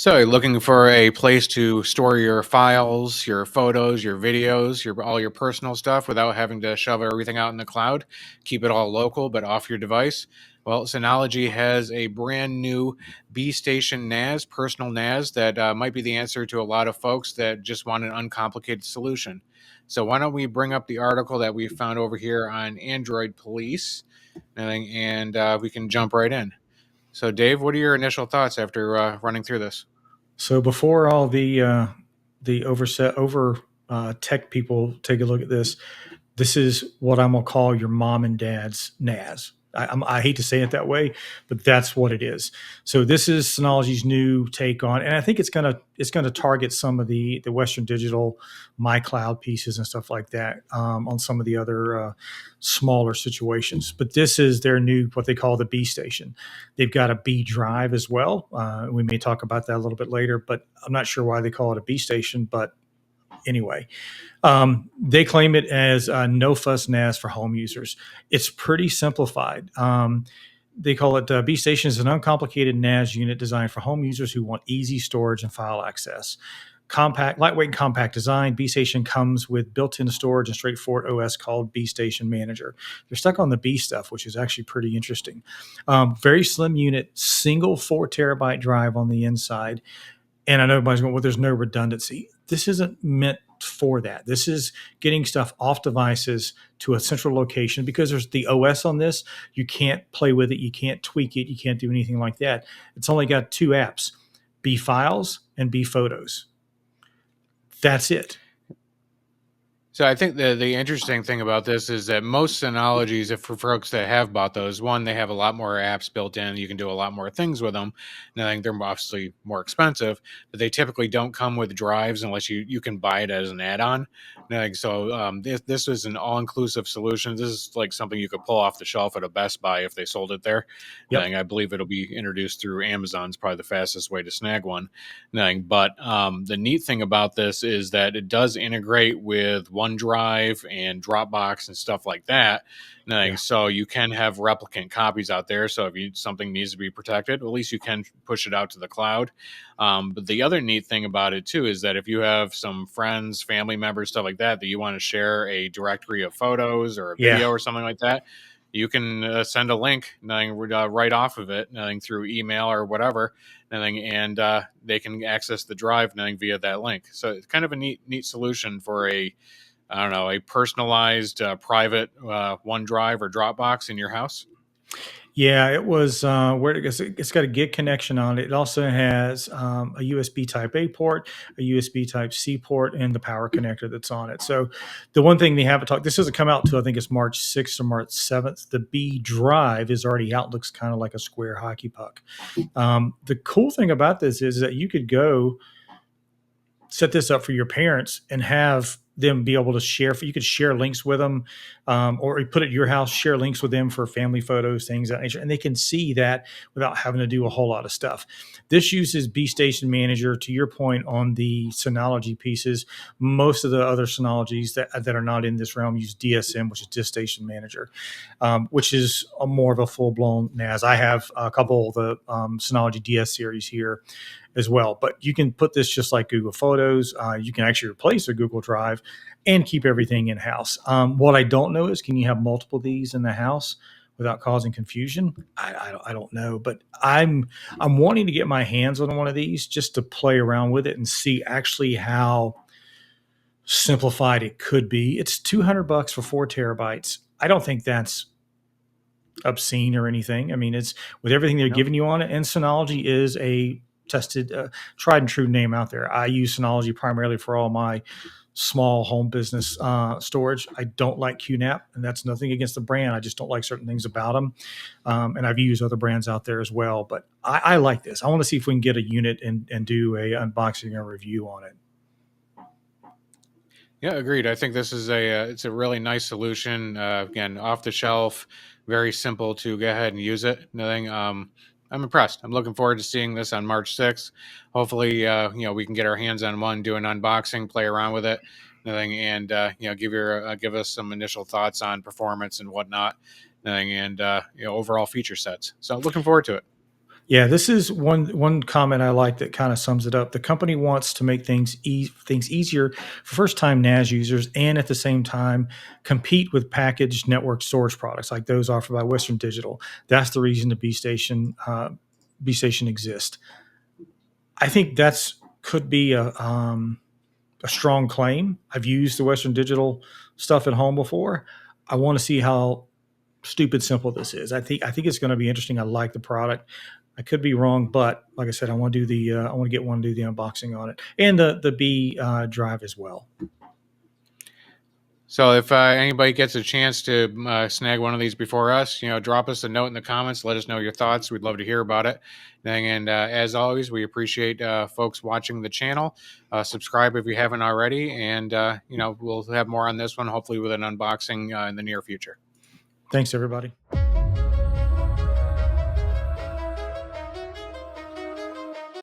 So, you're looking for a place to store your files, your photos, your videos, your all your personal stuff without having to shove everything out in the cloud. Keep it all local but off your device. Well, Synology has a brand new Beestation NAS, personal NAS, that might be the answer to a lot of folks that just want an uncomplicated solution. So, why don't we bring up the article that we found over here on Android Police, and we can jump right in. So, Dave, what are your initial thoughts after running through this? So before all the over tech people take a look at this, this is what I'm gonna call your mom and dad's NAS. I hate to say it that way, but that's what it is. So this is Synology's new take on, and I think it's gonna target some of the Western Digital, My Cloud pieces and stuff like that on some of the other smaller situations. But this is their new what they call the B station. They've got a B drive as well. We may talk about that a little bit later, but I'm not sure why they call it a B station, but anyway, they claim it as a no fuss NAS for home users. It's pretty simplified. They call it B Station is an uncomplicated NAS unit designed for home users who want easy storage and file access. Compact, lightweight, and compact design. B Station comes with built-in storage and straightforward OS called B Station Manager. They're stuck on the B stuff, which is actually pretty interesting. Very slim unit, single 4 terabyte drive on the inside. And I know everybody's going, well, there's no redundancy. This isn't meant for that. This is getting stuff off devices to a central location because there's the OS on this. You can't play with it. You can't tweak it. You can't do anything like that. It's only got two apps, B Files and B Photos. That's it. So I think the interesting thing about this is that most Synologies, if for folks that have bought those, one, they have a lot more apps built in. You can do a lot more things with them. And I think they're obviously more expensive, but they typically don't come with drives unless you can buy it as an add-on. And I think so. This is an all-inclusive solution. This is like something you could pull off the shelf at a Best Buy if they sold it there. Yep. I believe it'll be introduced through Amazon. Is probably the fastest way to snag one. But the neat thing about this is that it does integrate with OneDrive and Dropbox and stuff like that. Yeah. So you can have replicant copies out there. So if something needs to be protected, at least you can push it out to the cloud. But the other neat thing about it too is that if you have some friends, family members, stuff like that you want to share a directory of photos or a Yeah. video or something like that, you can send a link right off of it through email or whatever, and they can access the drive via that link. So it's kind of a neat solution for a personalized private OneDrive or Dropbox in your house. Yeah, it was where it goes. It's got a gig connection on it. It also has a USB Type A port, a USB Type C port, and the power connector that's on it. So, the one thing they haven't talked. This doesn't come out until I think it's March 6th or March 7th. The B drive is already out. Looks kind of like a square hockey puck. The cool thing about this is that you could go set this up for your parents and have them be able to share. You could share links with them, or put it at your house, share links with them for family photos, things of that nature, and they can see that without having to do a whole lot of stuff. This uses B Station Manager. To your point on the Synology pieces, most of the other Synologies that are not in this realm use DSM, which is Disk Station Manager, which is more of a full blown NAS. I have a couple of the Synology DS series here as well. But you can put this just like Google Photos. You can actually replace a Google Drive and keep everything in house. What I don't know is, can you have multiple of these in the house without causing confusion? I don't know, but I'm wanting to get my hands on one of these just to play around with it and see actually how simplified it could be. It's $200 for 4 terabytes. I don't think that's obscene or anything. I mean, it's with everything they're Nope. giving you on it, and Synology is a tested, tried and true name out there. I use Synology primarily for all my small home business storage. I don't like QNAP, and that's nothing against the brand. I just don't like certain things about them. And I've used other brands out there as well, but I like this. I want to see if we can get a unit and do a unboxing and review on it. Yeah, agreed. I think this is it's a really nice solution. Again, off the shelf, very simple to go ahead and use it. Nothing. I'm impressed. I'm looking forward to seeing this on March 6th. Hopefully, we can get our hands on one, do an unboxing, play around with it, nothing, and give us some initial thoughts on performance and whatnot, nothing, and overall feature sets. So looking forward to it. Yeah, this is one comment I like that kind of sums it up. The company wants to make things easier for first time NAS users, and at the same time compete with packaged network storage products like those offered by Western Digital. That's the reason the B Station exists. I think that's could be a strong claim. I've used the Western Digital stuff at home before. I want to see how stupid simple this is. I think it's going to be interesting. I like the product. I could be wrong, but like I said, I want to do I want to get one to do the unboxing on it and the B drive as well. So if anybody gets a chance to snag one of these before us, drop us a note in the comments. Let us know your thoughts. We'd love to hear about it. And as always, we appreciate folks watching the channel. Subscribe if you haven't already, and we'll have more on this one, hopefully with an unboxing in the near future. Thanks, everybody.